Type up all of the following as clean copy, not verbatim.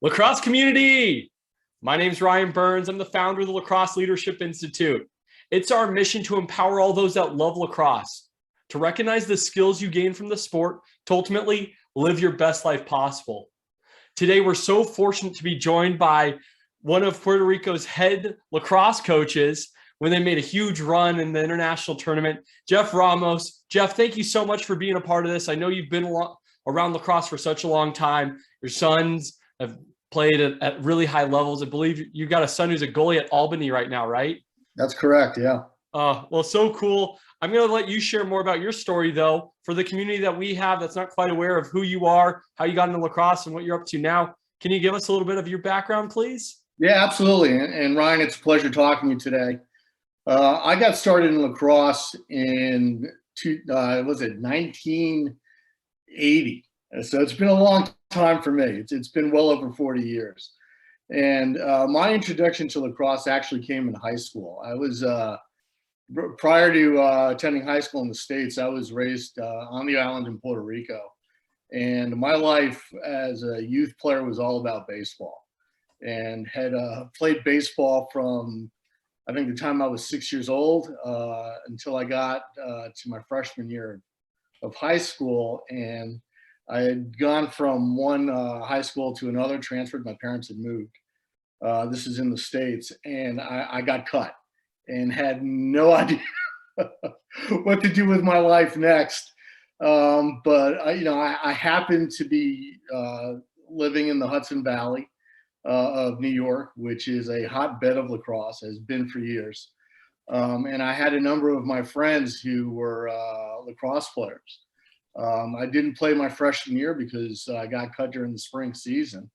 Lacrosse community. My name's Ryan Berns. I'm the founder of the Lacrosse Leadership Institute. It's our mission to empower all those that love lacrosse, to recognize the skills you gain from the sport, to ultimately live your best life possible. Today, we're so fortunate to be joined by one of Puerto Rico's head lacrosse coaches when they made a huge run in the international tournament, Jeff Ramos. Jeff, thank you so much for being a part of this. I know you've been around lacrosse for such a long time. Your sons have played at really high levels. I believe you got a son who's a goalie at Albany right now, right? That's correct, yeah. Well, so cool. I'm going to let you share more about your story, though, for the community that we have that's not quite aware of who you are, how you got into lacrosse, and what you're up to now. Can you give us a little bit of your background, please? Yeah, absolutely. And Ryan, it's a pleasure talking to you today. I got started in lacrosse in 1980. So it's been a long time for me. It's been well over 40 years. And my introduction to lacrosse actually came in high school. I was prior to attending high school in the States, I was raised on the island in Puerto Rico. And my life as a youth player was all about baseball, and had played baseball from, I think, the time I was 6 years old until I got to my freshman year of high school. And I had gone from one high school to another, transferred. My parents had moved. This is in the States, and I got cut and had no idea what to do with my life next. But I happened to be living in the Hudson Valley of New York, which is a hotbed of lacrosse, has been for years. And I had a number of my friends who were lacrosse players. I didn't play my freshman year because I got cut during the spring season.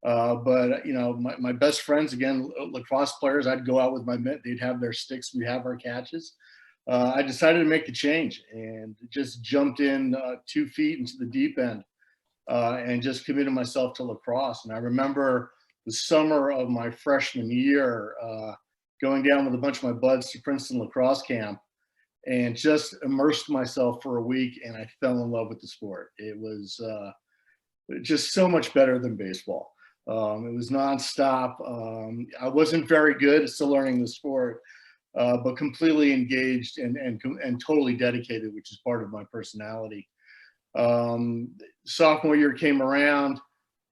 But my best friends, again, lacrosse players, I'd go out with my mitt, they'd have their sticks, we'd have our catches. I decided to make the change and just jumped in 2 feet into the deep end and just committed myself to lacrosse. And I remember the summer of my freshman year going down with a bunch of my buds to Princeton lacrosse camp and just immersed myself for a week, and I fell in love with the sport. It was just so much better than baseball. It was nonstop. I wasn't very good at still learning the sport, but completely engaged and totally dedicated, which is part of my personality. Sophomore year came around,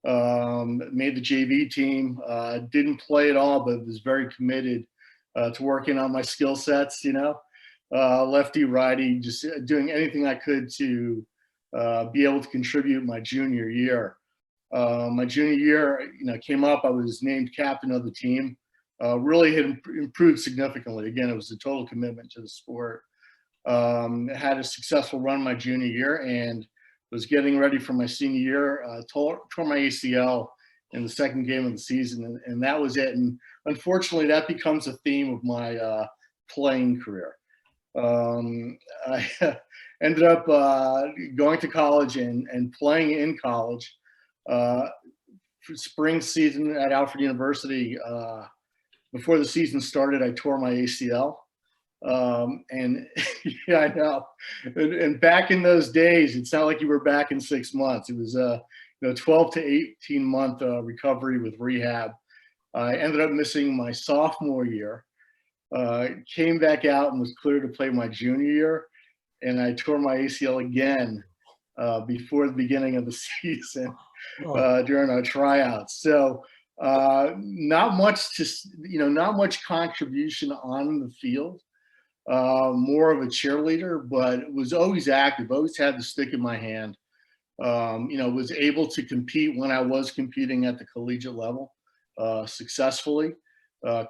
made the JV team, didn't play at all, but was very committed to working on my skill sets, lefty, righty, just doing anything I could to be able to contribute my junior year. My junior year, came up, I was named captain of the team. Really had improved significantly. Again, it was a total commitment to the sport. Had a successful run my junior year and was getting ready for my senior year. Tore my ACL in the second game of the season, and that was it. And unfortunately, that becomes a theme of my playing career. I ended up going to college and playing in college. Spring season at Alfred University, before the season started, I tore my ACL. And yeah, I know. And back in those days, it sounded like you were back in 6 months. It was a 12 to 18 month recovery with rehab. I ended up missing my sophomore year. Came back out and was cleared to play my junior year, and I tore my ACL again before the beginning of the season during our tryouts. So not much contribution on the field. More of a cheerleader, but was always active. Always had the stick in my hand. Was able to compete when I was competing at the collegiate level successfully.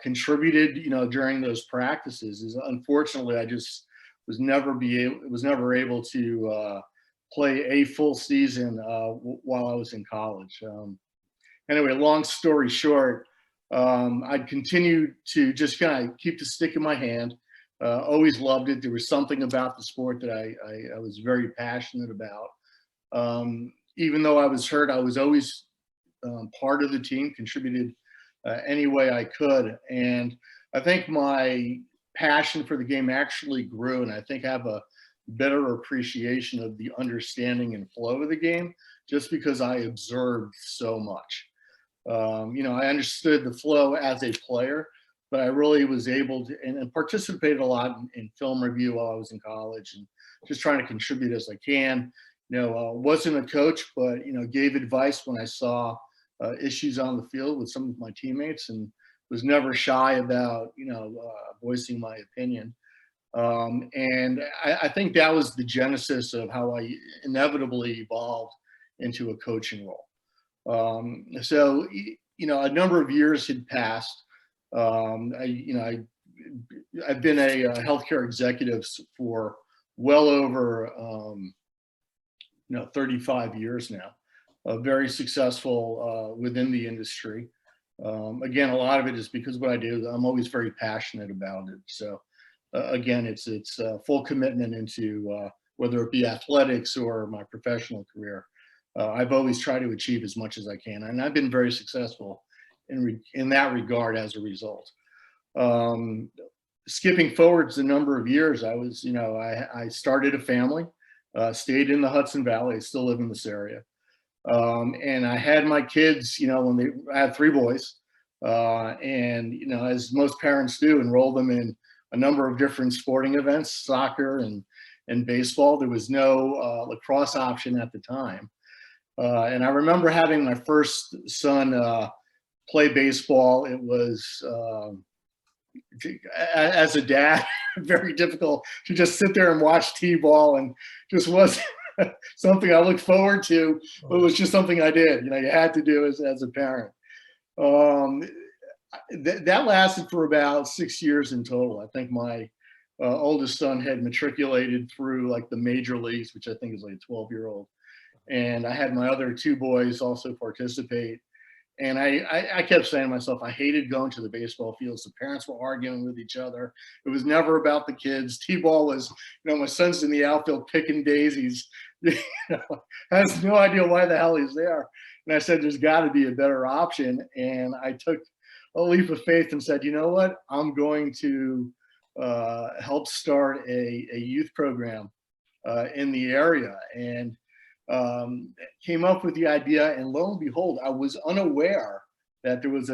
Contributed, during those practices. Unfortunately, I just was never able to play a full season while I was in college. Anyway, long story short, I'd continued to just kind of keep the stick in my hand. Always loved it. There was something about the sport that I was very passionate about. Even though I was hurt, I was always part of the team, contributed any way I could. And I think my passion for the game actually grew, and I think I have a better appreciation of the understanding and flow of the game just because I observed so much. I understood the flow as a player, but I really was able to and participated a lot in film review while I was in college and just trying to contribute as I can. Wasn't a coach, but gave advice when I saw issues on the field with some of my teammates, and was never shy about voicing my opinion. And I think that was the genesis of how I inevitably evolved into a coaching role. So a number of years had passed. I've been a healthcare executive for well over 35 years now. Very successful within the industry. Again, a lot of it is because of what I do. I'm always very passionate about it. So again, it's full commitment into whether it be athletics or my professional career. I've always tried to achieve as much as I can, and I've been very successful in that regard as a result. Skipping forwards a number of years, I started a family, stayed in the Hudson Valley. I still live in this area. And I had my kids, I had 3 boys, and as most parents do, enroll them in a number of different sporting events, soccer and baseball. There was no lacrosse option at the time. And I remember having my first son play baseball. It was, as a dad, very difficult to just sit there and watch T-ball, and just wasn't something I looked forward to, but it was just something I did. You had to do as a parent. That lasted for about 6 years in total. I think my oldest son had matriculated through like the major leagues, which I think is like a 12-year-old. And I had my other 2 boys also participate. And I kept saying to myself, I hated going to the baseball fields. The parents were arguing with each other. It was never about the kids. T-ball was, my son's in the outfield picking daisies. Has no idea why the hell he's there. And I said, there's got to be a better option. And I took a leap of faith and said, you know what? I'm going to help start a youth program in the area. And came up with the idea, and lo and behold, I was unaware that there was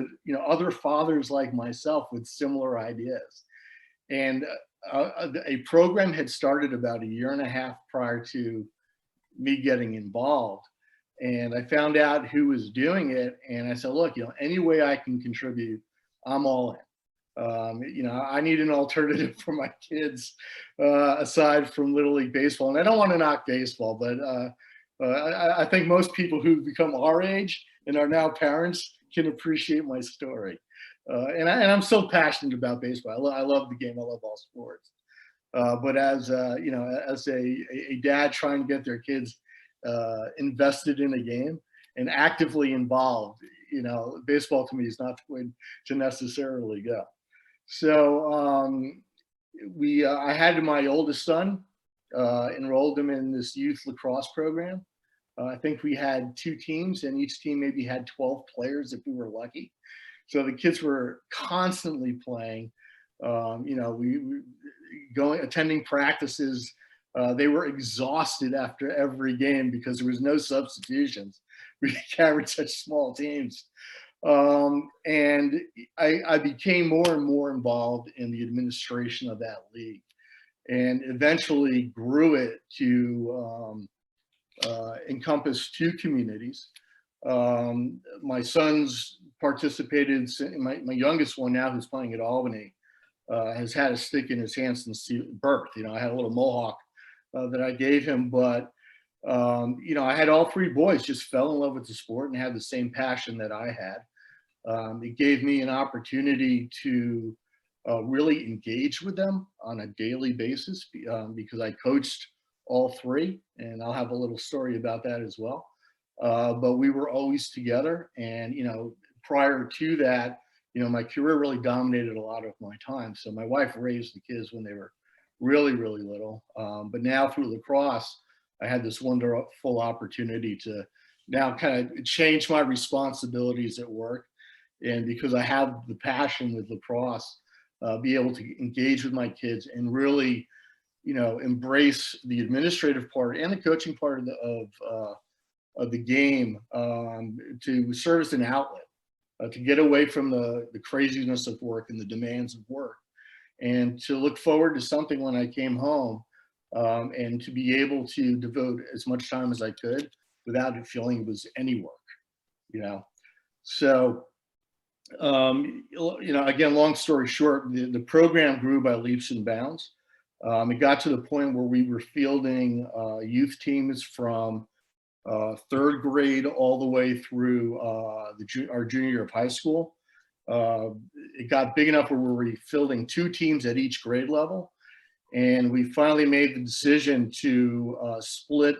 other fathers like myself with similar ideas. And a program had started about a year and a half prior to me getting involved. And I found out who was doing it, and I said, look, any way I can contribute, I'm all in. I need an alternative for my kids aside from Little League baseball. And I don't want to knock baseball, but I think most people who become our age and are now parents can appreciate my story. And I'm still passionate about baseball. I love the game. I love all sports. But as as a dad trying to get their kids invested in a game and actively involved, baseball to me is not the way to necessarily go. So I had my oldest son, enrolled him in this youth lacrosse program. I think we had 2 teams, and each team maybe had 12 players if we were lucky. So the kids were constantly playing. We attending practices. They were exhausted after every game because there was no substitutions. We carried such small teams. And I became more and more involved in the administration of that league, and eventually grew it to encompass 2 communities. My sons participated. My youngest one now, who's playing at Albany, has had a stick in his hand since birth. I had a little mohawk that I gave him, but I had all 3 boys just fell in love with the sport and had the same passion that I had. It gave me an opportunity to really engage with them on a daily basis because I coached all 3, and I'll have a little story about that as well. But we were always together, and prior to that, my career really dominated a lot of my time. So my wife raised the kids when they were really, really little. But now through lacrosse, I had this wonderful opportunity to now kind of change my responsibilities at work. And because I have the passion with lacrosse, be able to engage with my kids and really, embrace the administrative part and the coaching part of the game to serve as an outlet. to get away from the craziness of work and the demands of work, and to look forward to something when I came home, and to be able to devote as much time as I could without it feeling it was any work, you know. So, again, long story short, the program grew by leaps and bounds. It got to the point where we were fielding youth teams from third grade all the way through our junior year of high school. It got big enough where we were fielding 2 teams at each grade level. And we finally made the decision to split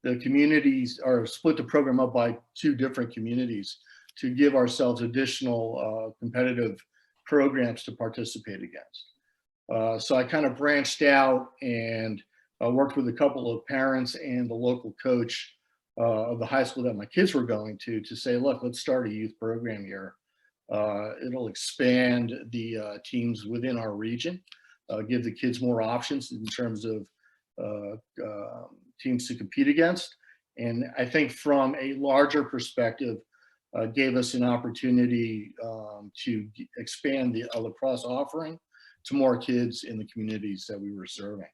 the communities, or split the program up by 2 different communities to give ourselves additional competitive programs to participate against. So I kind of branched out and worked with a couple of parents and the local coach of the high school that my kids were going to say, look, let's start a youth program here. It'll expand the teams within our region, give the kids more options in terms of teams to compete against. And I think from a larger perspective, gave us an opportunity to expand the lacrosse offering to more kids in the communities that we were serving.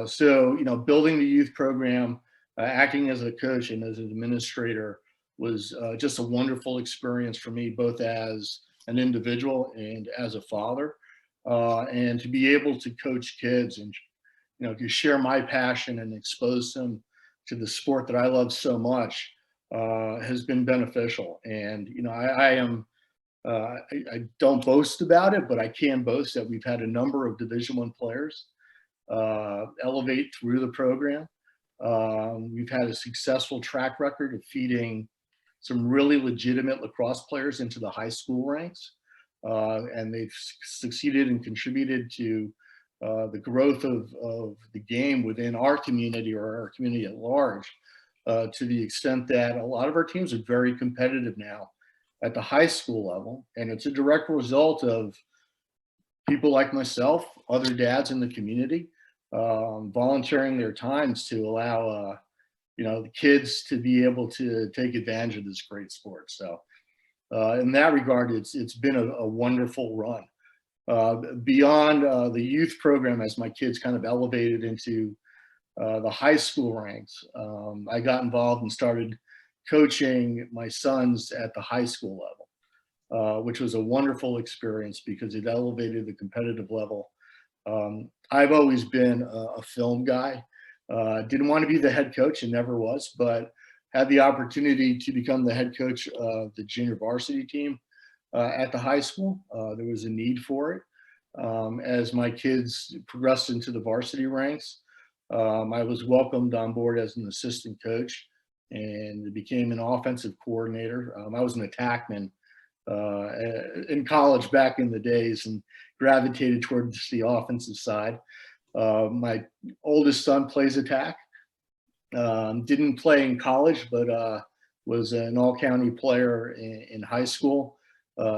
So, building the youth program, acting as a coach and as an administrator was just a wonderful experience for me, both as an individual and as a father. And to be able to coach kids and, to share my passion and expose them to the sport that I love so much has been beneficial. And, I don't boast about it, but I can boast that we've had a number of Division I players elevate through the program. We've had a successful track record of feeding some really legitimate lacrosse players into the high school ranks. And they've succeeded and contributed to the growth of the game within our community, or our community at large, to the extent that a lot of our teams are very competitive now at the high school level. And it's a direct result of people like myself, other dads in the community, volunteering their times to allow the kids to be able to take advantage of this great sport. So in that regard, it's been a wonderful run. Beyond the youth program, as my kids kind of elevated into the high school ranks, I got involved and started coaching my sons at the high school level, which was a wonderful experience because it elevated the competitive level. I've always been a film guy. Didn't want to be the head coach and never was, but had the opportunity to become the head coach of the junior varsity team at the high school. There was a need for it. As my kids progressed into the varsity ranks, I was welcomed on board as an assistant coach and became an offensive coordinator. I was an attackman in college back in the days and gravitated towards the offensive side. My oldest son plays attack. Didn't play in college, but was an all-county player in high school.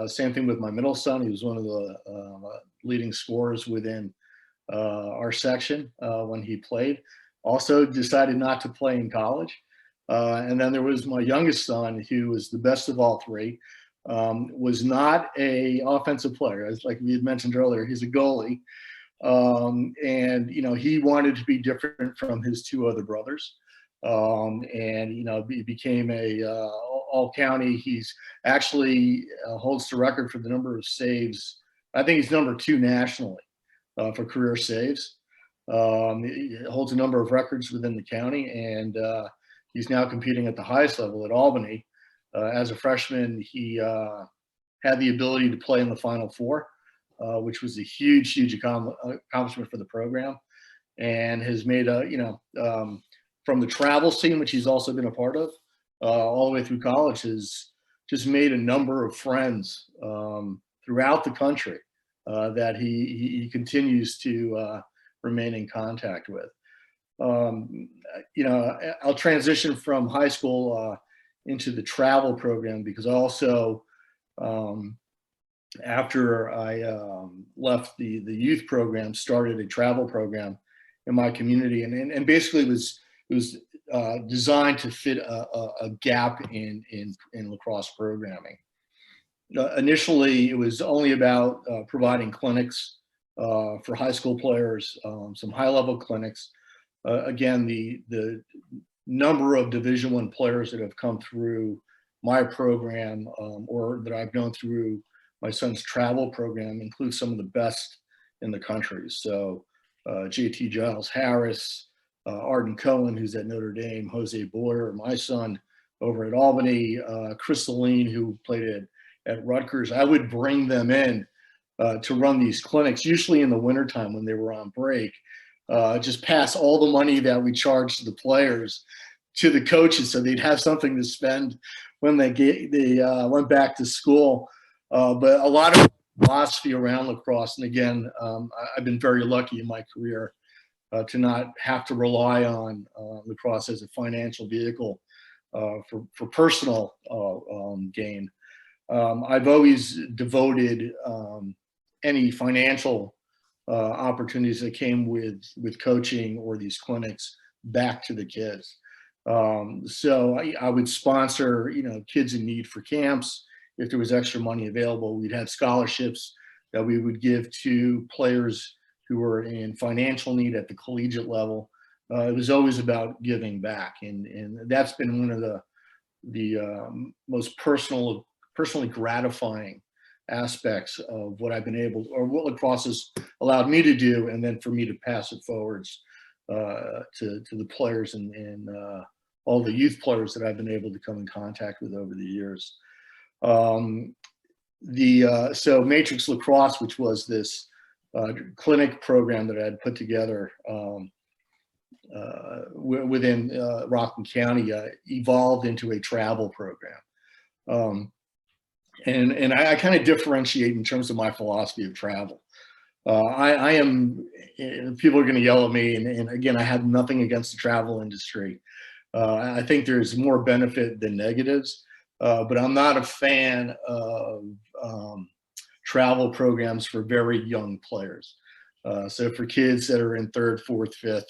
Same thing with my middle son. He was one of the leading scorers within our section when he played. Also decided not to play in college. And then there was my youngest son, who was the best of all 3. Was not a offensive player. As like we had mentioned earlier, he's a goalie. And, he wanted to be different from his 2 other brothers. And, he became a all-county. He's actually holds the record for the number of saves. I think he's number 2 nationally for career saves. He holds a number of records within the county, and he's now competing at the highest level at Albany. As a freshman, he had the ability to play in the Final Four, which was a huge accomplishment for the program, and has made from the travel scene, which he's also been a part of, all the way through college, has just made a number of friends throughout the country that he continues to remain in contact with. I'll transition from high school into the travel program because also after I left the youth program, started a travel program in my community, and basically it was designed to fit a gap in lacrosse programming. Initially, it was only about providing clinics for high school players, some high-level clinics. Again, the number of Division I players that have come through my program or that I've known through my son's travel program includes some of the best in the country. So JT Giles Harris, Arden Cohen, who's at Notre Dame, Jose Boyer, my son over at Albany, Chris Saline, who played at Rutgers. I would bring them in to run these clinics, usually in the wintertime when they were on break, just pass all the money that we charged the players to the coaches so they'd have something to spend when they went back to school. But a lot of philosophy around lacrosse. And again, I've been very lucky in my career to not have to rely on lacrosse as a financial vehicle for personal gain. I've always devoted any financial opportunities that came with coaching or these clinics back to the kids. So I would sponsor, kids in need for camps. If there was extra money available, we'd have scholarships that we would give to players who were in financial need at the collegiate level. It was always about giving back, and that's been one of the most personally gratifying aspects of what I've been able, or what lacrosse has allowed me to do, and then for me to pass it forwards to the players and all the youth players that I've been able to come in contact with over the years. So Matrix Lacrosse, which was this clinic program that I had put together within Rockland County, evolved into a travel program. And I kind of differentiate in terms of my philosophy of travel. I am, people are going to yell at me, and again, I have nothing against the travel industry. I think there's more benefit than negatives, but I'm not a fan of travel programs for very young players. So for kids that are in 3rd, 4th, 5th,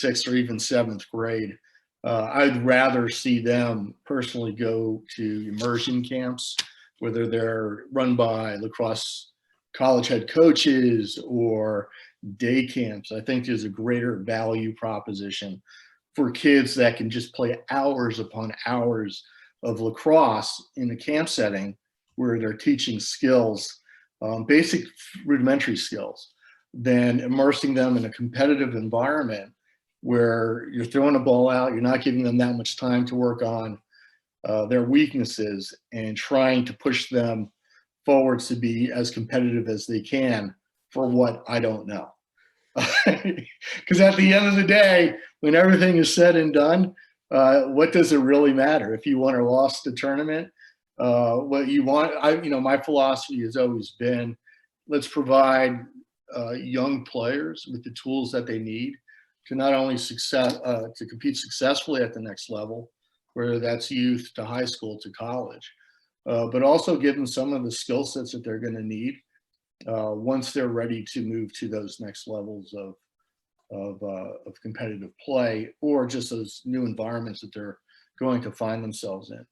6th, or even 7th grade, I'd rather see them personally go to immersion camps, whether they're run by lacrosse college head coaches or day camps. I think there's a greater value proposition for kids that can just play hours upon hours of lacrosse in a camp setting where they're teaching skills, basic rudimentary skills, than immersing them in a competitive environment where you're throwing a ball out, you're not giving them that much time to work on their weaknesses and trying to push them forwards to be as competitive as they can for what I don't know. Because at the end of the day, when everything is said and done, what does it really matter? If you won or lost the tournament, what you want, my philosophy has always been, let's provide young players with the tools that they need to not only to compete successfully at the next level, whether that's youth to high school to college, but also give them some of the skill sets that they're going to need once they're ready to move to those next levels of competitive play, or just those new environments that they're going to find themselves in.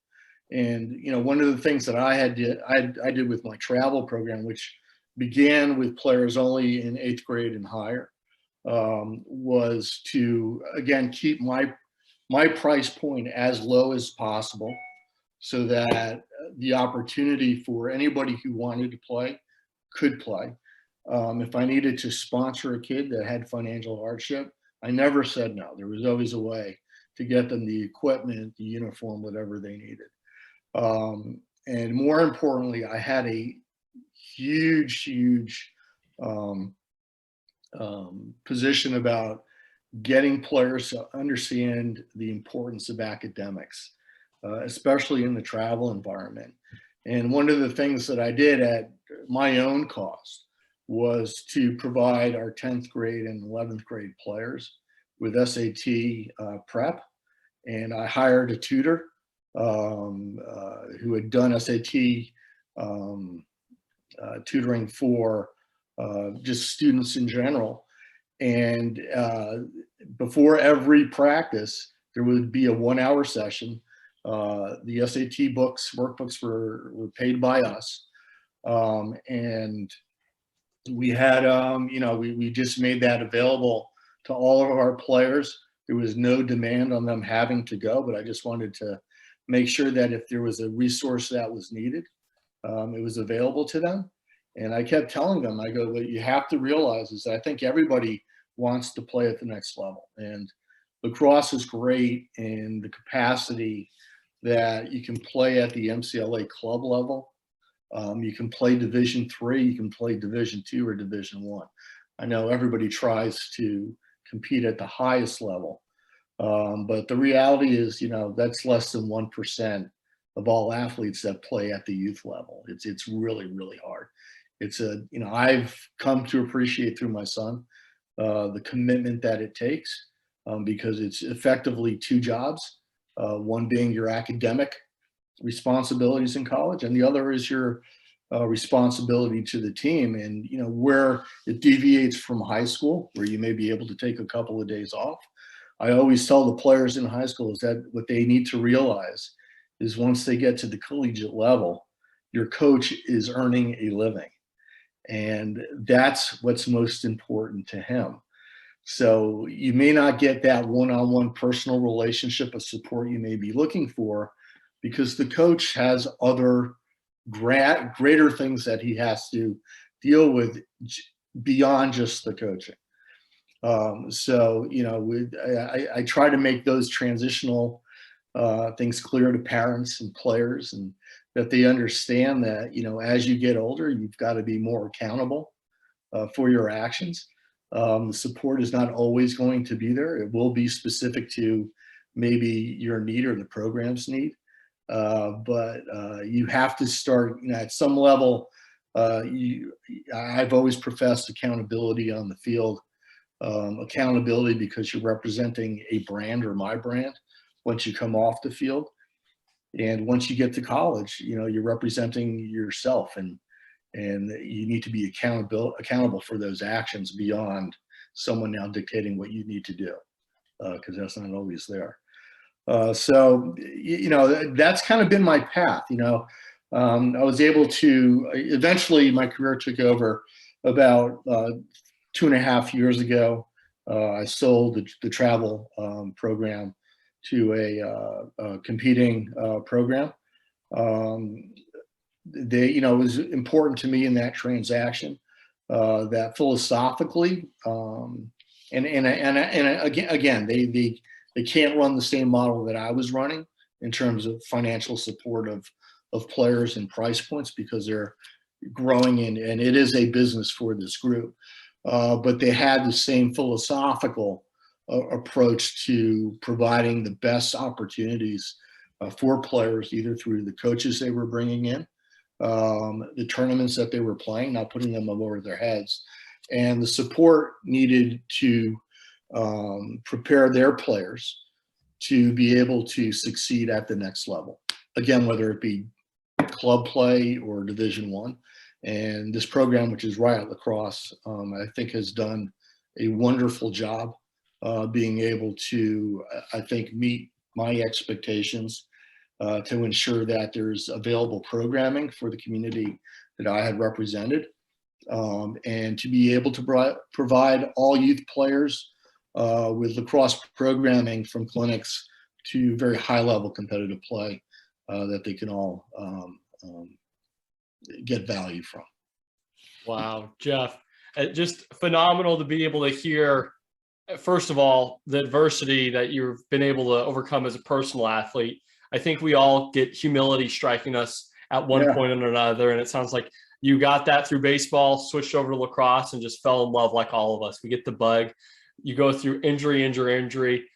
And one of the things that I did with my travel program, which began with players only in 8th grade and higher, was to again keep my price point as low as possible, so that the opportunity for anybody who wanted to play could play. If I needed to sponsor a kid that had financial hardship, I never said no. There was always a way to get them the equipment, the uniform, whatever they needed. And more importantly, I had a huge position about getting players to understand the importance of academics, especially in the travel environment. And one of the things that I did at my own cost was to provide our 10th grade and 11th grade players with SAT prep. And I hired a tutor who had done SAT tutoring for just students in general. And before every practice, there would be a 1-hour session The SAT workbooks were paid by us. And we had, we just made that available to all of our players. There was no demand on them having to go, but I just wanted to make sure that if there was a resource that was needed, it was available to them. And I kept telling them, I go, what you have to realize is I think everybody wants to play at the next level. And lacrosse is great in the capacity that you can play at the MCLA club level. You can play Division III, you can play Division II or Division I. I know everybody tries to compete at the highest level, but the reality is, that's less than 1% of all athletes that play at the youth level. It's really, really hard. I've come to appreciate through my son the commitment that it takes, because it's effectively two jobs. One being your academic responsibilities in college, and the other is your responsibility to the team. And where it deviates from high school, where you may be able to take a couple of days off, I always tell the players in high school is that what they need to realize is once they get to the collegiate level, your coach is earning a living, and that's what's most important to him. So you may not get that one-on-one personal relationship of support you may be looking for, because the coach has other greater things that he has to deal with beyond just the coaching. I try to make those transitional things clear to parents and players, and that they understand that, as you get older, you've got to be more accountable for your actions. The support is not always going to be there. It will be specific to maybe your need or the program's need. But you have to start, at some level. I've always professed accountability on the field, accountability because you're representing a brand or my brand once you come off the field. And once you get to college, you're representing yourself, and you need to be accountable for those actions beyond someone now dictating what you need to do, because that's not always there. So that's kind of been my path. I was able to eventually, my career took over about 2.5 years ago. I sold the travel program to a competing program. It was important to me in that transaction that philosophically, and again, they can't run the same model that I was running in terms of financial support of players and price points, because they're growing and it is a business for this group. But they had the same philosophical approach to providing the best opportunities for players, either through the coaches they were bringing in, the tournaments that they were playing, not putting them over their heads, and the support needed to prepare their players to be able to succeed at the next level. Again, whether it be club play or Division I. And this program, which is Riot Lacrosse, I think has done a wonderful job being able to, I think, meet my expectations to ensure that there's available programming for the community that I had represented, and to be able to provide all youth players with lacrosse programming, from clinics to very high-level competitive play that they can all get value from. Wow, Jeff, just phenomenal to be able to hear, first of all, the adversity that you've been able to overcome as a personal athlete. I think we all get humility striking us at one point or another, and it sounds like you got that through baseball, switched over to lacrosse, and just fell in love like all of us. We get the bug. You go through injury,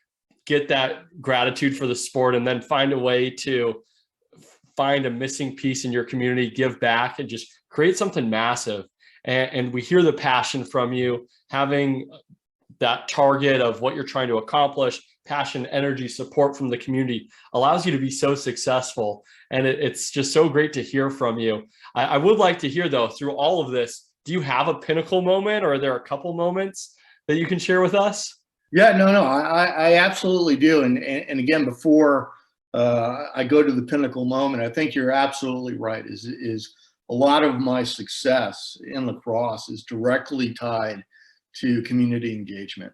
get that gratitude for the sport, and then find a way to find a missing piece in your community, give back, and just create something massive. And we hear the passion from you, having that target of what you're trying to accomplish, passion, energy, support from the community allows you to be so successful. And it's just so great to hear from you. I would like to hear, though, through all of this, do you have a pinnacle moment, or are there a couple moments that you can share with us? Yeah, no, I absolutely do. And again, before I go to the pinnacle moment. I think you're absolutely right. Is a lot of my success in lacrosse is directly tied to community engagement.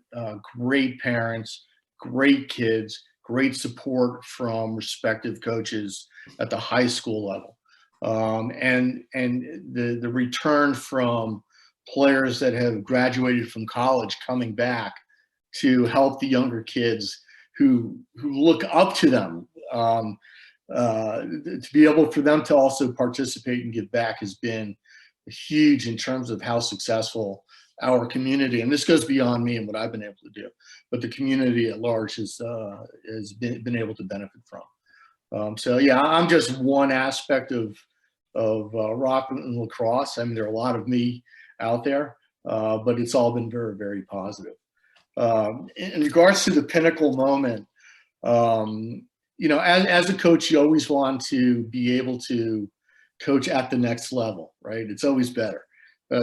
Great parents, great kids, great support from respective coaches at the high school level, and the return from players that have graduated from college coming back to help the younger kids who look up to them. To be able for them to also participate and give back has been huge in terms of how successful our community, and this goes beyond me and what I've been able to do, but the community at large has been able to benefit from. So yeah, I'm just one aspect of rock and lacrosse. I mean, there are a lot of me out there, but it's all been very, very positive. In regards to the pinnacle moment, you know, as a coach, you always want to be able to coach at the next level, right? It's always better.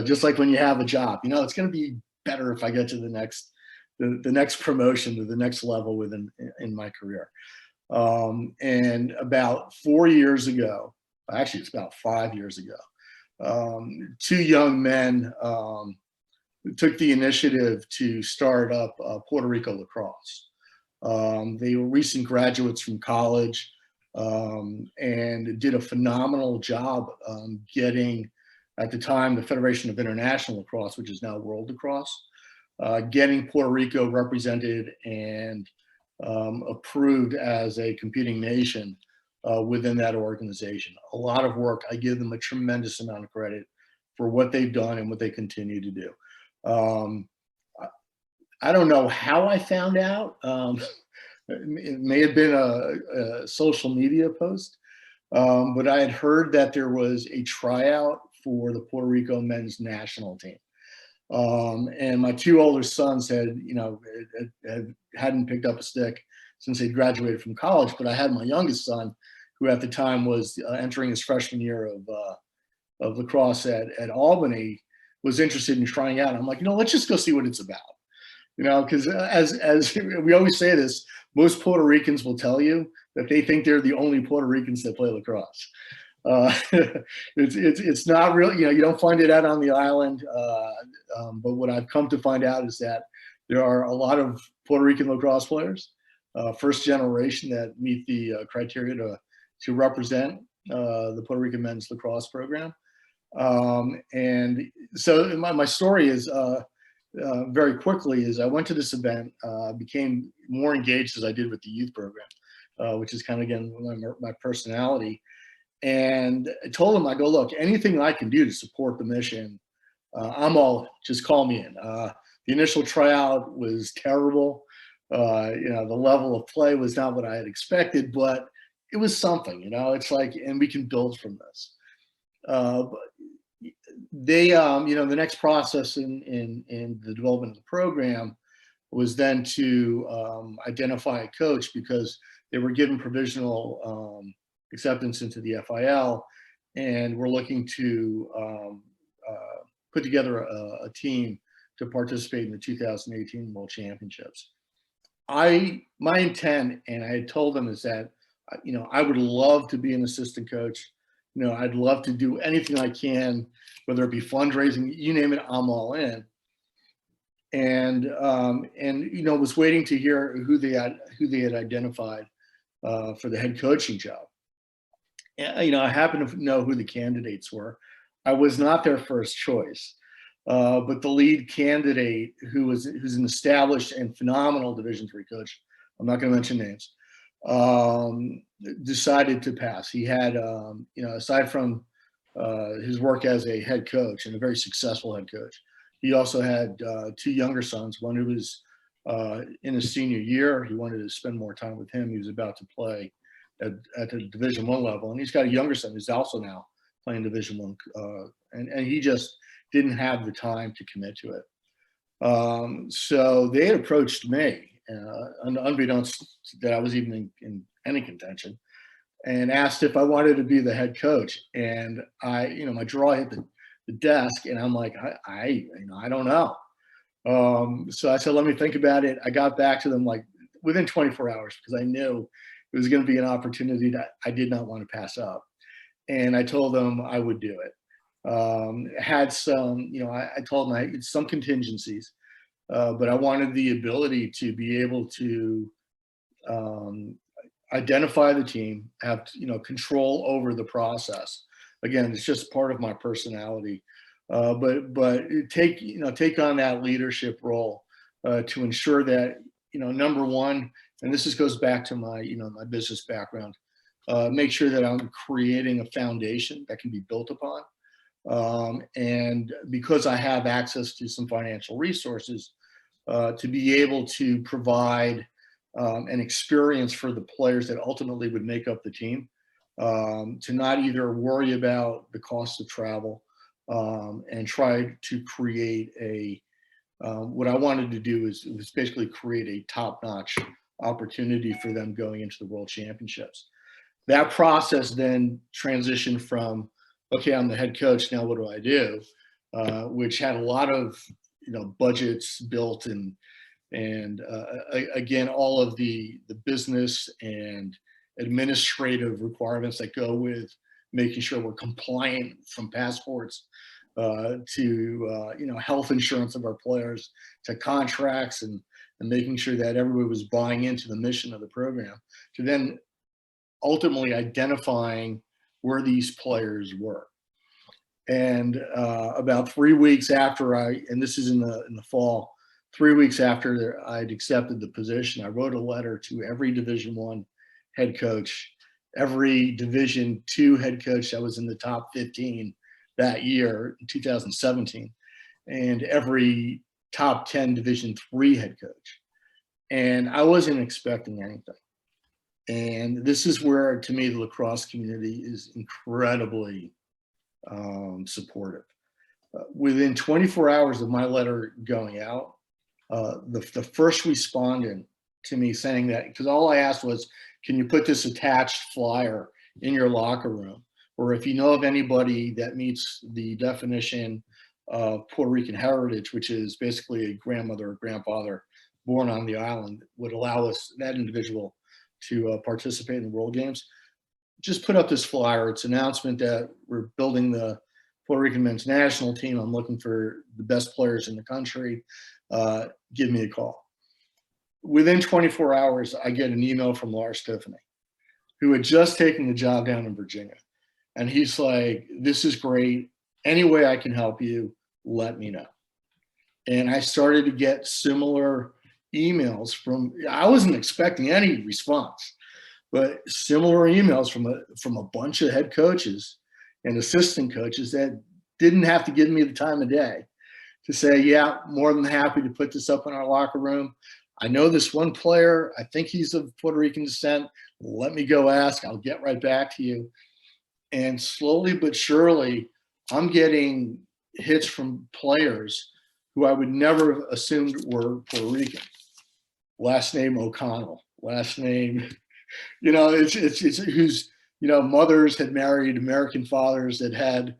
Just like when you have a job, you know, it's going to be better if I get to the next promotion, to the next level in my career. And about 4 years ago, actually it's about 5 years ago, two young men took the initiative to start up Puerto Rico Lacrosse. They were recent graduates from college, and did a phenomenal job getting, at the time, the Federation of International Lacrosse, which is now World Lacrosse, getting Puerto Rico represented and approved as a competing nation within that organization. A lot of work. I give them a tremendous amount of credit for what they've done and what they continue to do. I don't know how I found out. It may have been a social media post, but I had heard that there was a tryout for the Puerto Rico men's national team. And my two older sons hadn't picked up a stick since they graduated from college, but I had my youngest son, who at the time was entering his freshman year of lacrosse at Albany, was interested in trying out. I'm like, let's just go see what it's about. Because as we always say this, most Puerto Ricans will tell you that they think they're the only Puerto Ricans that play lacrosse. It's not really, you don't find it out on the island. But what I've come to find out is that there are a lot of Puerto Rican lacrosse players, first generation, that meet the criteria to represent the Puerto Rican men's lacrosse program. And so my story is very quickly is I went to this event, became more engaged as I did with the youth program, which is kind of, again, my personality. And I told them, I go, look, anything I can do to support the mission, I'm all, just call me in. The initial tryout was terrible. The level of play was not what I had expected, but it was something, it's like, and we can build from this. They, the next process in the development of the program was then to identify a coach, because they were given provisional acceptance into the FIL, and we're looking to put together a team to participate in the 2018 World Championships. My intent, and I had told them, is that, I would love to be an assistant coach. I'd love to do anything I can, whether it be fundraising, you name it, I'm all in. And was waiting to hear who they had identified for the head coaching job. I happen to know who the candidates were. I was not their first choice, but the lead candidate, who's an established and phenomenal Division III coach, I'm not going to mention names, decided to pass. He had, aside from his work as a head coach, and a very successful head coach, he also had two younger sons. One who was in his senior year. He wanted to spend more time with him. He was about to play at the Division I level, and he's got a younger son who's also now playing Division I, and he just didn't have the time to commit to it. So they had approached me, unbeknownst that I was even in any contention, and asked if I wanted to be the head coach. And my jaw hit the desk, and I'm like, I don't know. So I said, let me think about it. I got back to them like within 24 hours, because I knew it was going to be an opportunity that I did not want to pass up. And I told them I would do it. Had some, I told them I had some contingencies, but I wanted the ability to be able to identify the team, have, control over the process. Again, it's just part of my personality. But take on that leadership role to ensure that, number one, and this goes back to my, my business background, make sure that I'm creating a foundation that can be built upon. And because I have access to some financial resources, to be able to provide an experience for the players that ultimately would make up the team, to not either worry about the cost of travel, and try to create what I wanted to do was basically create a top-notch opportunity for them going into the World Championships. That process then transitioned from, okay, I'm the head coach, now what do I do? Which had a lot of, budgets built and again, all of the business and administrative requirements that go with making sure we're compliant, from passports to health insurance of our players, to contracts, and making sure that everybody was buying into the mission of the program, to then ultimately identifying where these players were. And about 3 weeks after and this is in the fall, 3 weeks after I'd accepted the position, I wrote a letter to every Division I head coach, every Division II head coach that was in the top 15 that year, in 2017, and every top 10 Division III head coach. And I wasn't expecting anything. And this is where, to me, the lacrosse community is incredibly supportive. Within 24 hours of my letter going out, the first respondent to me saying that, because all I asked was, can you put this attached flyer in your locker room? Or if you know of anybody that meets the definition of Puerto Rican heritage, which is basically a grandmother or grandfather born on the island, would allow that individual to participate in the World Games, just put up this flyer. It's an announcement that we're building the Puerto Rican men's national team. I'm looking for the best players in the country. Give me a call. Within 24 hours, I get an email from Lars Tiffany, who had just taken the job down in Virginia. And he's like, this is great. Any way I can help you, let me know. And I started to get similar emails I wasn't expecting any response, but similar emails from a bunch of head coaches and assistant coaches that didn't have to give me the time of day to say, yeah, more than happy to put this up in our locker room. I know this one player, I think he's of Puerto Rican descent. Let me go ask, I'll get right back to you. And slowly but surely, I'm getting hits from players who I would never have assumed were Puerto Rican. Last name O'Connell, last name, it's whose, mothers had married American fathers that had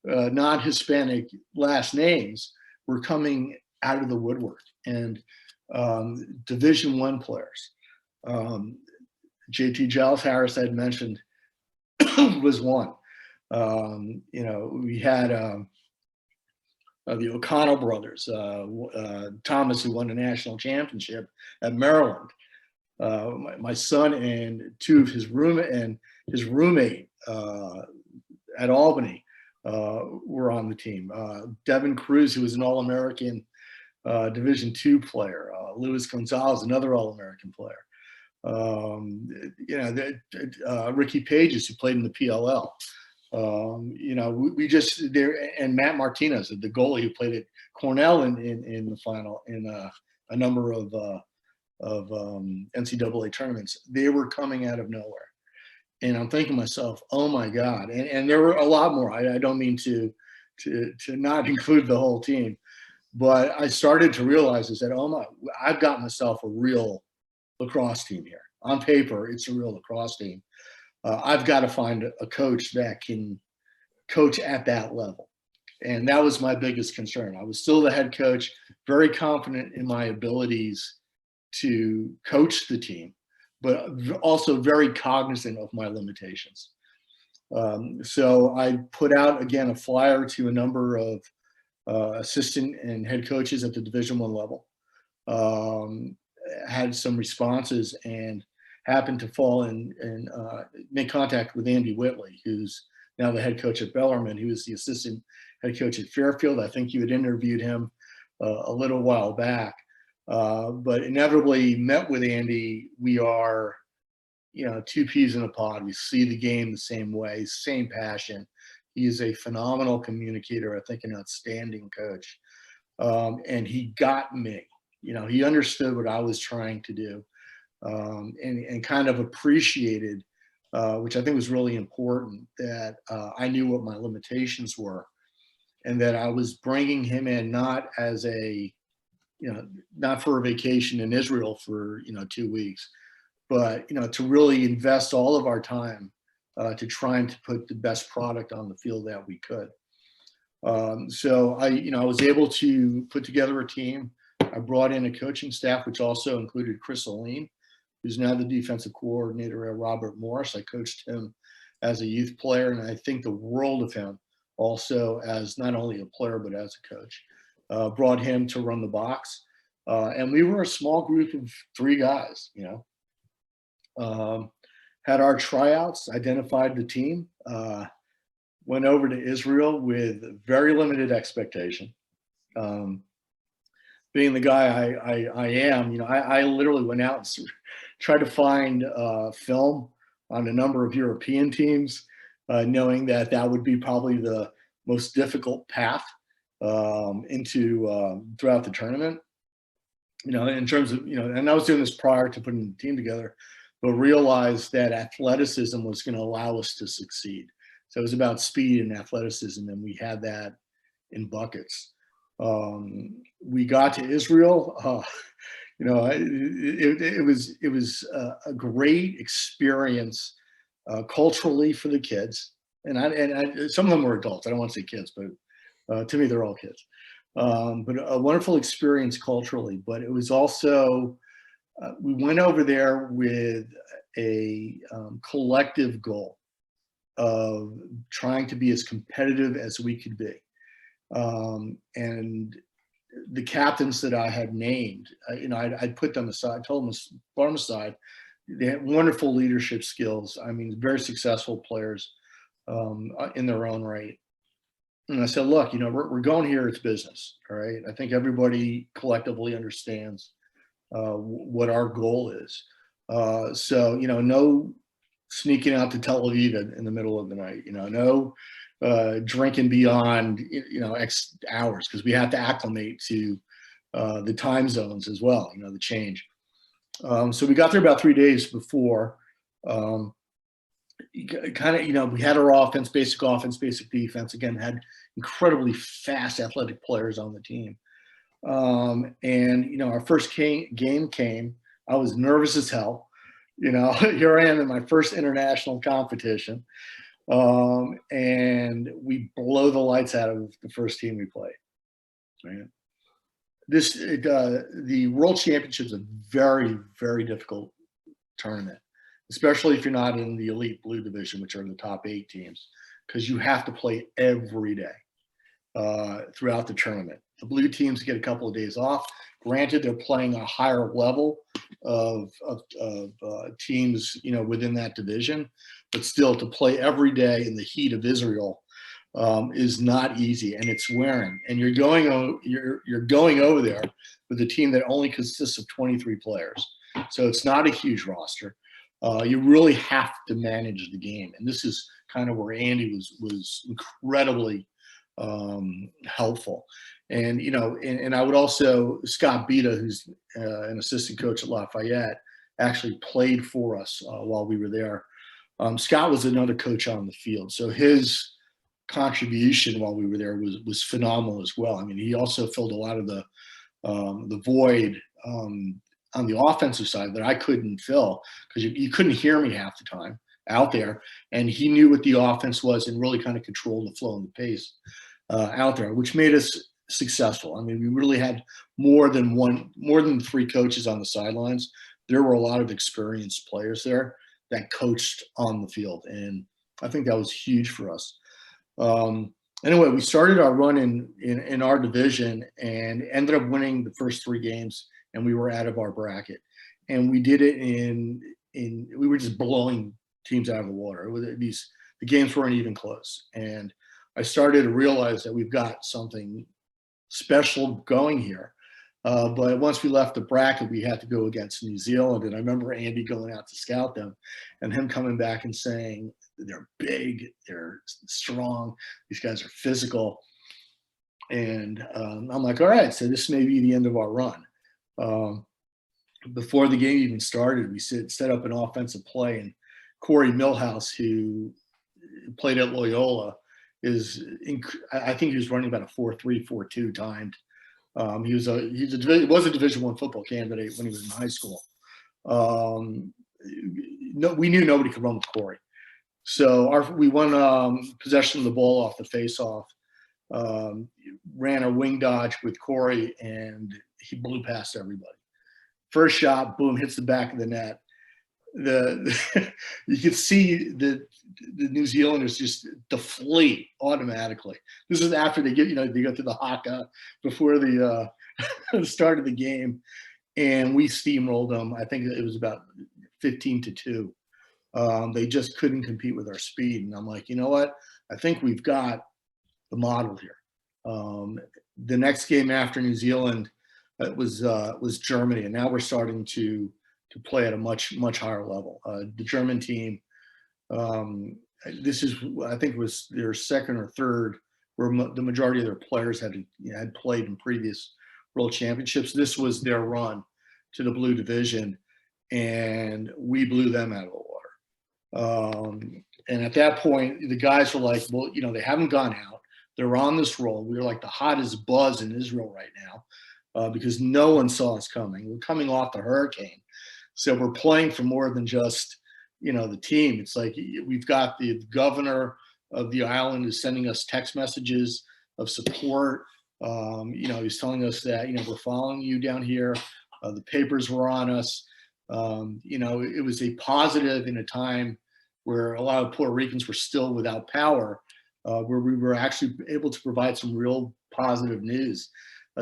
non-Hispanic last names, were coming out of the woodwork. And Division I players, JT Giles Harris I had mentioned was one. We had the O'Connell brothers, Thomas, who won a national championship at Maryland. My son and two of his roommate at Albany were on the team. Devin Cruz, who was an All-American Division II player. Luis Gonzalez, another All-American player. Ricky Pages, who played in the PLL. We just there, and Matt Martinez, the goalie who played at Cornell in the final in a number of NCAA tournaments. They were coming out of nowhere, and I'm thinking to myself, oh my God! And there were a lot more. I don't mean to not include the whole team, but I started to realize is that, oh my, I've got myself a real lacrosse team here. On paper, it's a real lacrosse team. I've got to find a coach that can coach at that level. And that was my biggest concern. I was still the head coach, very confident in my abilities to coach the team, but also very cognizant of my limitations. So I put out, again, a flyer to a number of assistant and head coaches at the Division I level. Had some responses and happened to fall in and make contact with Andy Whitley, who's now the head coach at Bellarmine. He was the assistant head coach at Fairfield. I think you had interviewed him a little while back, but inevitably met with Andy. We are, two peas in a pod. We see the game the same way, same passion. He is a phenomenal communicator, I think an outstanding coach. And he got me. He understood what I was trying to do, and kind of appreciated, which I think was really important, that I knew what my limitations were, and that I was bringing him in not as not for a vacation in Israel for 2 weeks, but to really invest all of our time to trying to put the best product on the field that we could. So I was able to put together a team. I brought in a coaching staff, which also included Chris Oline, who's now the defensive coordinator at Robert Morris. I coached him as a youth player, and I think the world of him also as not only a player, but as a coach. Brought him to run the box. And we were a small group of 3 guys, had our tryouts, identified the team, went over to Israel with very limited expectation. Being the guy I am, I literally went out and tried to find film on a number of European teams, knowing that would be probably the most difficult path into throughout the tournament. In terms of, and I was doing this prior to putting the team together, but realized that athleticism was going to allow us to succeed. So it was about speed and athleticism, and we had that in buckets. We got to Israel. It was a great experience culturally for the kids, and some of them were adults. I don't want to say kids, but to me they're all kids. But a wonderful experience culturally. But it was also we went over there with a collective goal of trying to be as competitive as we could be. And the captains that I had named, I'd put them aside, told them to put them aside. They had wonderful leadership skills. I mean, very successful players in their own right. And I said, look, we're going here. It's business. All right. I think everybody collectively understands what our goal is. So, no sneaking out to Tel Aviv in the middle of the night, no drinking beyond, X hours, because we have to acclimate to the time zones as well, the change. So we got there about 3 days before. We had our offense, basic defense. Again, had incredibly fast, athletic players on the team. And our first game came. I was nervous as hell. Here I am in my first international competition. And we blow the lights out of the first team we played. Right? The World Championship is a very, very difficult tournament, especially if you're not in the elite blue division, which are the top 8 teams, because you have to play every day throughout the tournament. The blue teams get a couple of days off. Granted, they're playing a higher level of teams, within that division, but still to play every day in the heat of Israel is not easy, and it's wearing. And you're going over there with a team that only consists of 23 players, so it's not a huge roster. You really have to manage the game, and this is kind of where Andy was incredibly helpful. And and I would also, Scott Beta, who's an assistant coach at Lafayette, actually played for us while we were there. Scott was another coach on the field, so his contribution while we were there was phenomenal as well. I mean, he also filled a lot of the void on the offensive side that I couldn't fill, because you couldn't hear me half the time out there, and he knew what the offense was and really kind of controlled the flow and the pace out there, which made us successful. I mean, we really had more than 3 coaches on the sidelines, there were a lot of experienced players there that coached on the field. And I think that was huge for us. Anyway, we started our run in our division and ended up winning the first 3 games, and we were out of our bracket. And we did it we were just blowing teams out of the water. The games weren't even close. And I started to realize that we've got something special going here. But once we left the bracket, we had to go against New Zealand. And I remember Andy going out to scout them and him coming back and saying, they're big, they're strong, these guys are physical. And I'm like, all right, so this may be the end of our run. Before the game even started, we set up an offensive play, and Corey Millhouse, who played at Loyola, I think he was running about a 4.3, 4.2 timed. He was a Division I football candidate when he was in high school. We knew nobody could run with Corey. So we won possession of the ball off the face-off, ran a wing dodge with Corey, and he blew past everybody. First shot, boom, hits the back of the net. You could see the New Zealanders just deflate automatically. This is after they go through the haka before the start of the game, and we steamrolled them. I think it was about 15-2. They just couldn't compete with our speed, and I'm like, you know what? I think we've got the model here. The next game after New Zealand was Germany, and now we're starting to play at a much higher level. The German team, I think it was their second or third, where the majority of their players had played in previous World Championships. This was their run to the Blue Division, and we blew them out of the water. And at that point, the guys were like, well, they haven't gone out. They're on this roll. We're like the hottest buzz in Israel right now because no one saw us coming. We're coming off the hurricane. So we're playing for more than just, the team. It's like we've got the governor of the island is sending us text messages of support. He's telling us that, we're following you down here. The papers were on us. It was a positive in a time where a lot of Puerto Ricans were still without power, where we were actually able to provide some real positive news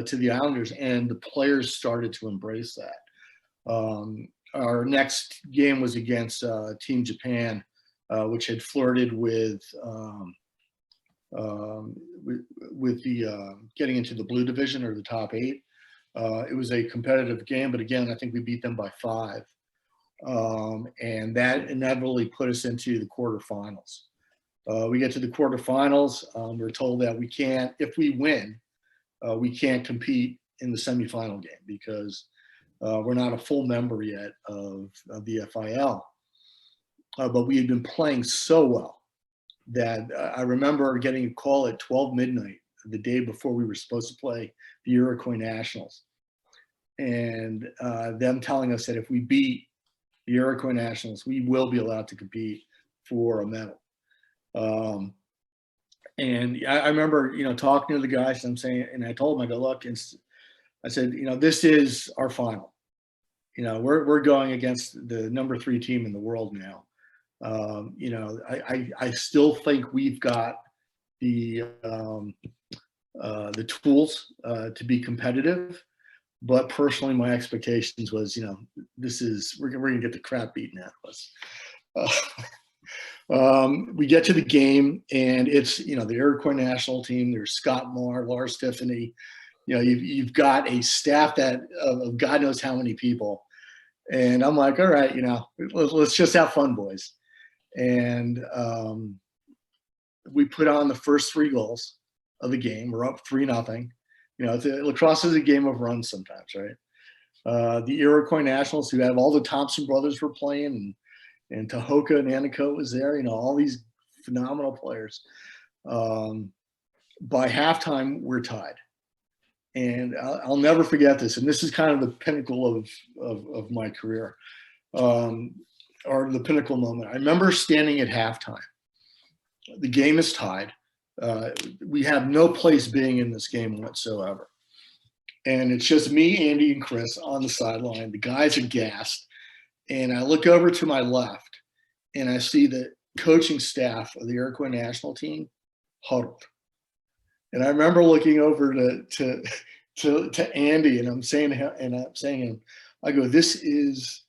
to the Islanders, and the players started to embrace that. Our next game was against Team Japan, which had flirted with the getting into the Blue Division or the top 8. It was a competitive game, but again, I think we beat them by 5. And that inevitably put us into the quarterfinals. We get to the quarterfinals. We're told that if we win, we can't compete in the semifinal game because we're not a full member yet of the FIL. But we had been playing so well that I remember getting a call at 12 midnight the day before we were supposed to play the Iroquois Nationals. And them telling us that if we beat the Iroquois Nationals, we will be allowed to compete for a medal. And I remember, talking to the guys, and I'm saying, and I told them, I go, look, I said, this is our final. We're going against the number 3 team in the world now. I still think we've got the tools to be competitive. But personally, my expectations was, we're going to get the crap beaten out of us. We get to the game, and it's, the Iroquois national team. There's Scott Marr, Lars Tiffany. You've got a staff of God knows how many people. And I'm like, all right, let's just have fun, boys. And we put on the first 3 goals of the game. We're up 3-0. Lacrosse is a game of runs sometimes, right? The Iroquois Nationals, who have all the Thompson brothers were playing, and Tahoka and Anico was there, all these phenomenal players. By halftime, we're tied. And I'll never forget this. And this is kind of the pinnacle of my career, or the pinnacle moment. I remember standing at halftime. The game is tied. We have no place being in this game whatsoever. And it's just me, Andy, and Chris on the sideline. The guys are gassed. And I look over to my left, and I see the coaching staff of the Iroquois national team huddled. And I remember looking over to Andy, and I'm saying to him, I go, this is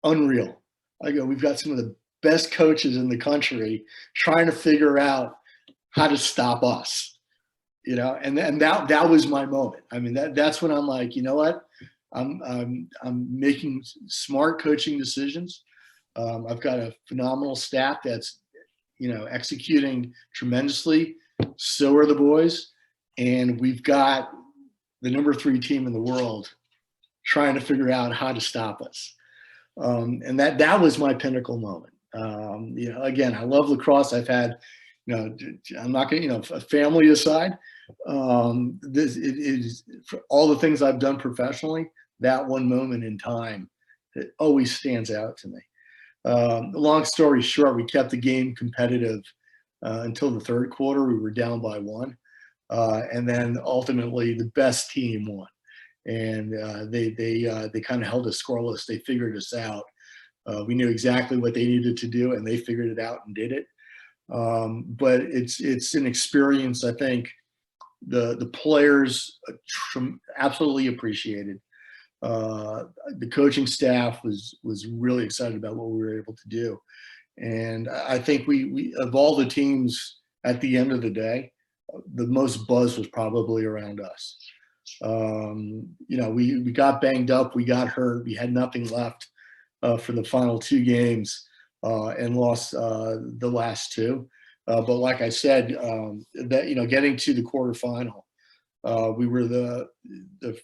unreal. I go, we've got some of the best coaches in the country trying to figure out how to stop us, and that was my moment. I mean, that's when I'm like, you know what? I'm making smart coaching decisions. I've got a phenomenal staff that's, executing tremendously. So are the boys. And we've got the number 3 team in the world trying to figure out how to stop us. And that was my pinnacle moment. Again, I love lacrosse. I've had, I'm not going to, a family aside, it is for all the things I've done professionally, that one moment in time, it always stands out to me. Long story short, we kept the game competitive until the third quarter. We were down by 1. And then ultimately the best team won. And they kind of held us scoreless. They figured us out. We knew exactly what they needed to do, and they figured it out and did it. But it's an experience I think the players absolutely appreciated. The coaching staff was really excited about what we were able to do. And I think we of all the teams at the end of the day, the most buzz was probably around us. We got banged up, we got hurt, we had nothing left for the final 2 games and lost the last 2. But like I said, that getting to the quarterfinal, we were the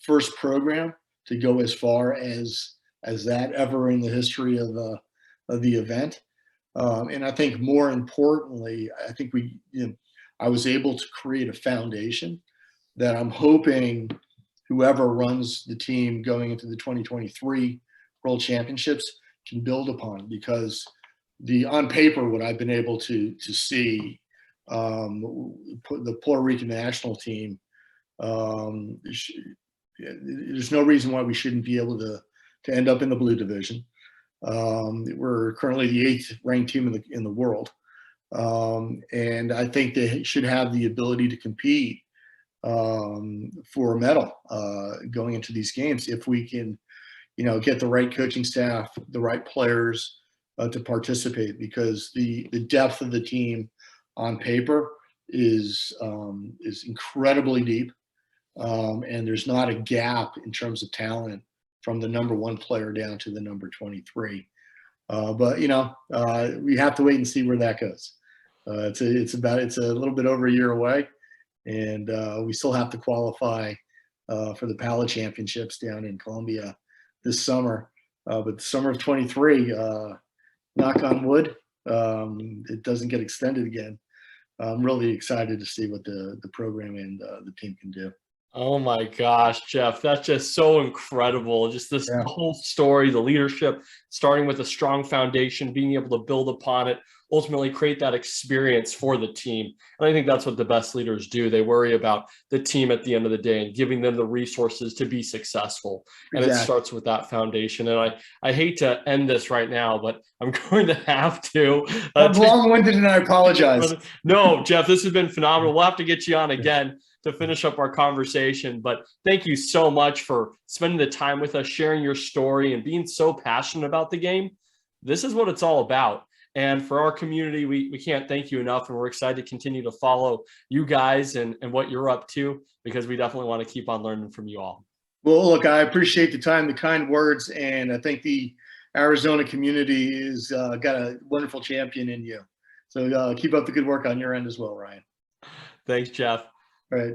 first program to go as far as that ever in the history of the event. And I think more importantly, I think I was able to create a foundation that I'm hoping whoever runs the team going into the 2023 World Championships can build upon, because on paper, what I've been able to see, the Puerto Rican national team, there's no reason why we shouldn't be able to end up in the blue division. We're currently the 8th ranked team in the world. And I think they should have the ability to compete for a medal going into these games if we can, get the right coaching staff, the right players to participate, because the depth of the team on paper is incredibly deep. And there's not a gap in terms of talent from the number 1 player down to the number 23. But we have to wait and see where that goes. It's a little bit over a year away, and we still have to qualify for the Pala Championships down in Colombia this summer. But the summer of 23, knock on wood, it doesn't get extended again. I'm really excited to see what the program and the team can do. Oh my gosh, Jeff, that's just so incredible. Just this whole story, the leadership, starting with a strong foundation, being able to build upon it, ultimately create that experience for the team. And I think that's what the best leaders do. They worry about the team at the end of the day and giving them the resources to be successful. And it starts with that foundation. And I hate to end this right now, but I'm going to have to. I'm long-winded and I apologize. No, Jeff, this has been phenomenal. We'll have to get you on again to finish up our conversation. But thank you so much for spending the time with us, sharing your story, and being so passionate about the game. This is what it's all about. And for our community, we can't thank you enough. And we're excited to continue to follow you guys and what you're up to, because we definitely want to keep on learning from you all. Well, look, I appreciate the time, the kind words, and I think the Arizona community is got a wonderful champion in you. So keep up the good work on your end as well, Ryan. Thanks, Jeff. All right.